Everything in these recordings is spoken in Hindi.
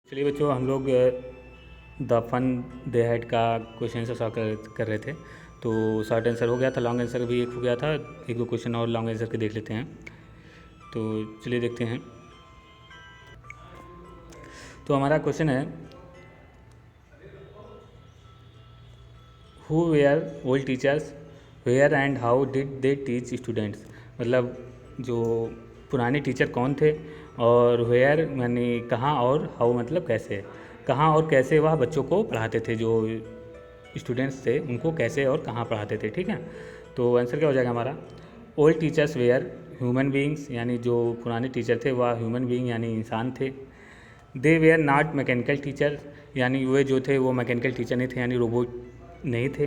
चलिए बच्चों, हम लोग द फन दे हैड का क्वेश्चन से सॉल्व कर रहे थे। तो शॉर्ट आंसर हो गया था, लॉन्ग आंसर भी एक हो गया था। एक दो क्वेश्चन और लॉन्ग आंसर के देख लेते हैं। तो चलिए देखते हैं। तो हमारा क्वेश्चन है, who were old teachers, where and how did they teach students. मतलब जो पुराने टीचर कौन थे, और वेयर यानी कहाँ, और हाउ मतलब कैसे, कहाँ और कैसे वह बच्चों को पढ़ाते थे, जो स्टूडेंट्स थे उनको कैसे और कहाँ पढ़ाते थे। ठीक है, तो आंसर क्या हो जाएगा हमारा, old teachers were human beings, यानी जो पुराने टीचर थे वह ह्यूमन बींग यानी इंसान थे। दे वेयर नॉट मैकेनिकल टीचर, यानी वे जो थे वो मैकेनिकल टीचर नहीं थे, यानी रोबोट नहीं थे।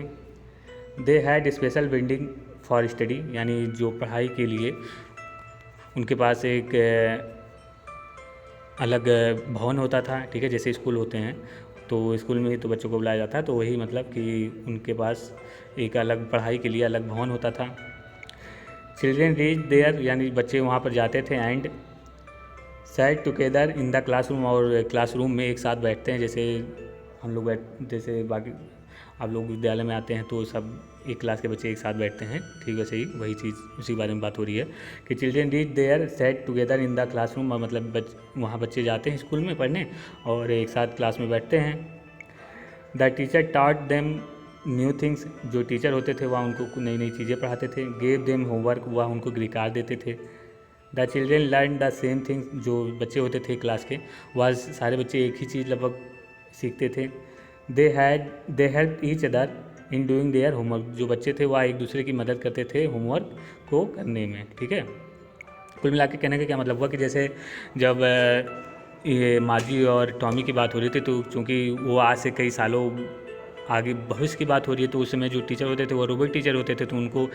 They had special building for study, यानी जो पढ़ाई के लिए उनके पास एक अलग भवन होता था। ठीक है, जैसे स्कूल होते हैं तो स्कूल में ही तो बच्चों को बुलाया जाता है, तो वही मतलब कि उनके पास एक अलग पढ़ाई के लिए अलग भवन होता था। चिल्ड्रेन रीच देयर, यानी बच्चे वहाँ पर जाते थे। And set together in the classroom, और क्लासरूम में एक साथ बैठते हैं। जैसे हम लोग जैसे बाकी आप लोग विद्यालय में आते हैं तो सब एक क्लास के बच्चे एक साथ बैठते हैं, ठीक वैसे ही वही चीज़ उसी के बारे में बात हो रही है कि children read their sat together in the classroom, मतलब वहाँ बच्चे जाते हैं स्कूल में पढ़ने और एक साथ क्लास में बैठते हैं। The teacher taught them new things, जो टीचर होते थे वह उनको नई नई चीज़ें पढ़ाते थे। गेव देम होमवर्क, वह उनको गृहकार देते थे। The children learn the same things, जो बच्चे होते थे क्लास के वह सारे बच्चे एक ही चीज़ लगभग सीखते थे। They help each other in doing their homework, जो बच्चे थे वह एक दूसरे की मदद करते थे होमवर्क को करने में। ठीक है, कुल मिला के कहने का क्या मतलब हुआ कि जैसे जब ये मार्जी और टॉमी की बात हो रही थी, तो चूँकि वो आज से कई सालों आगे भविष्य की बात हो रही है, तो उस समय जो टीचर होते थे वो रोबोट टीचर होते थे, तो उनको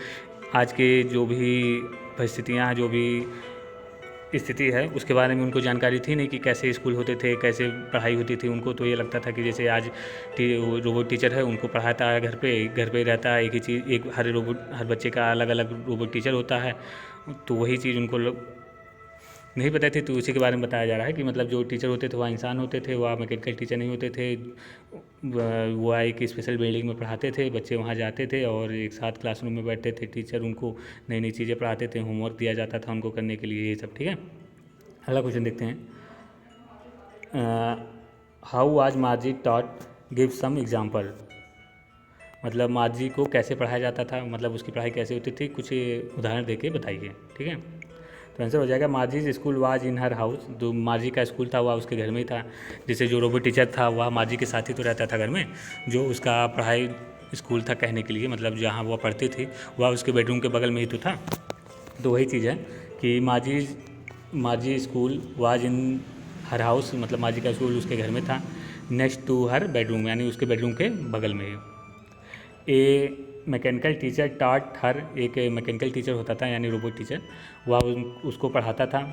आज के जो भी परिस्थितियाँ, जो भी स्थिति है उसके बारे में उनको जानकारी थी नहीं कि कैसे स्कूल होते थे, कैसे पढ़ाई होती थी। उनको तो ये लगता था कि जैसे आज रोबोट टीचर है, उनको पढ़ाता है घर पे ही रहता है, एक ही चीज़, एक हर बच्चे का अलग अलग रोबोट टीचर होता है, तो वही चीज़ उनको नहीं पता थी। तो उसी के बारे में बताया जा रहा है कि मतलब जो टीचर होते थे वह इंसान होते थे, वह मैकेनिकल टीचर नहीं होते थे। वह एक स्पेशल बिल्डिंग में पढ़ाते थे, बच्चे वहाँ जाते थे और एक साथ क्लासरूम में बैठते थे। टीचर उनको नई नई चीज़ें पढ़ाते थे, होमवर्क दिया जाता था उनको करने के लिए, ये सब। ठीक है, अगला क्वेश्चन देखते हैं। How was Margie taught, give some example, मतलब मार्जी को कैसे पढ़ाया जाता था, मतलब उसकी पढ़ाई कैसे होती थी, कुछ उदाहरण देके बताइए। ठीक है, तो आंसर हो जाएगा मार्जी school was in her house, जो मार्जी का स्कूल था वह उसके घर में ही था। जैसे जो रोबोट टीचर था वह मार्जी के साथ ही तो रहता था घर में, जो उसका पढ़ाई स्कूल था कहने के लिए, मतलब जहाँ वह पढ़ती थी वह उसके बेडरूम के बगल में ही तो था। तो वही चीज़ है कि मार्जी school was in her house, मतलब मार्जी का स्कूल उसके घर में था। नेक्स्ट टू हर बेडरूम, यानी उसके बेडरूम के बगल में ही। ए मैकेनिकल टीचर टॉट हर, एक मैकेनिकल टीचर होता था यानी रोबोट टीचर, वह उसको पढ़ाता था।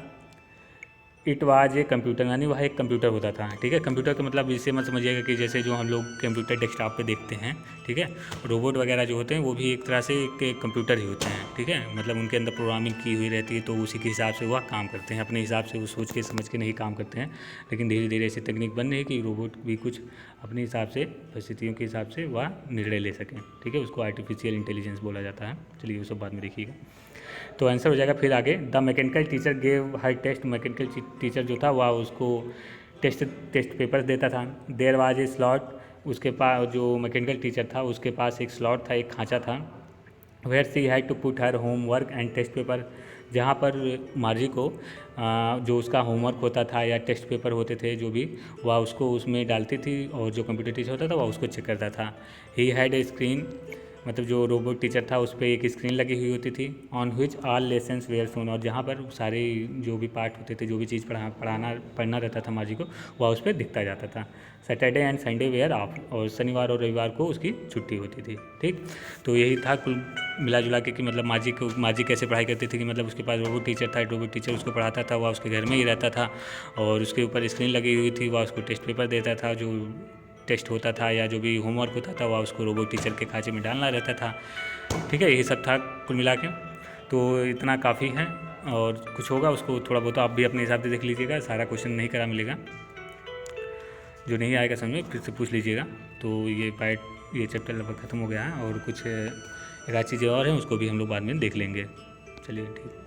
इट वाज ए कंप्यूटर, यानी वह एक कंप्यूटर होता था। ठीक है, कंप्यूटर का मतलब इसे मत समझिएगा कि जैसे जो हम लोग कंप्यूटर डेस्कटॉप पे देखते हैं। ठीक है, रोबोट वगैरह जो होते हैं वो भी एक तरह से एक कंप्यूटर ही होते हैं। ठीक है, मतलब उनके अंदर प्रोग्रामिंग की हुई रहती है, तो उसी के हिसाब से वह काम करते हैं, अपने हिसाब से वो सोच के समझ के नहीं काम करते हैं। लेकिन धीरे धीरे ऐसी तकनीक बन रही है कि रोबोट भी कुछ अपने हिसाब से, परिस्थितियों के हिसाब से वह निर्णय ले सकें। ठीक है, उसको आर्टिफिशियल इंटेलिजेंस बोला जाता है। चलिए वो सब बाद में देखिएगा। तो आंसर हो जाएगा फिर आगे, the mechanical teacher gave her test, mechanical teacher जो था वह उसको टेस्ट पेपर्स देता था। देयर वाज ए स्लॉट, उसके पास जो मैकेनिकल टीचर था उसके पास एक स्लॉट था, एक खांचा था। Where she had to put her homework and test paper, जहाँ पर मार्जी को जो उसका होमवर्क होता था या टेस्ट पेपर होते थे जो भी, वह उसको उसमें डालती थी और जो कंप्यूटर टीचर होता था वह उसको चेक करता था। ही हैड ए स्क्रीन, मतलब जो रोबोट टीचर था उस पर एक स्क्रीन लगी हुई होती थी। On which all lessons were shown, और जहाँ पर सारे जो भी पार्ट होते थे, जो भी चीज़ पढ़ना रहता था मार्जी को, वह उस पर दिखता जाता था। Saturday and Sunday were off, और शनिवार और रविवार को उसकी छुट्टी होती थी। ठीक, तो यही था कुल मिला जुला के कि मतलब मार्जी कैसे पढ़ाई करती थी कि मतलब उसके पास रोबोट टीचर था, रोबोट टीचर उसको पढ़ाता था, वह उसके घर में ही रहता था और उसके ऊपर स्क्रीन लगी हुई थी, वह उसको टेस्ट पेपर देता था, जो टेस्ट होता था या जो भी होमवर्क होता था वह उसको रोबोट टीचर के खांचे में डालना रहता था। ठीक है, यही सब था कुल मिला के। तो इतना काफ़ी है, और कुछ होगा उसको थोड़ा बहुत आप भी अपने हिसाब से देख लीजिएगा, सारा क्वेश्चन नहीं करा मिलेगा। जो नहीं आएगा समझ में फिर से पूछ लीजिएगा। तो ये चैप्टर लगभग ख़त्म हो गया है और कुछ एक आध चीज़ें और हैं उसको भी हम लोग बाद में देख लेंगे। चलिए ठीक।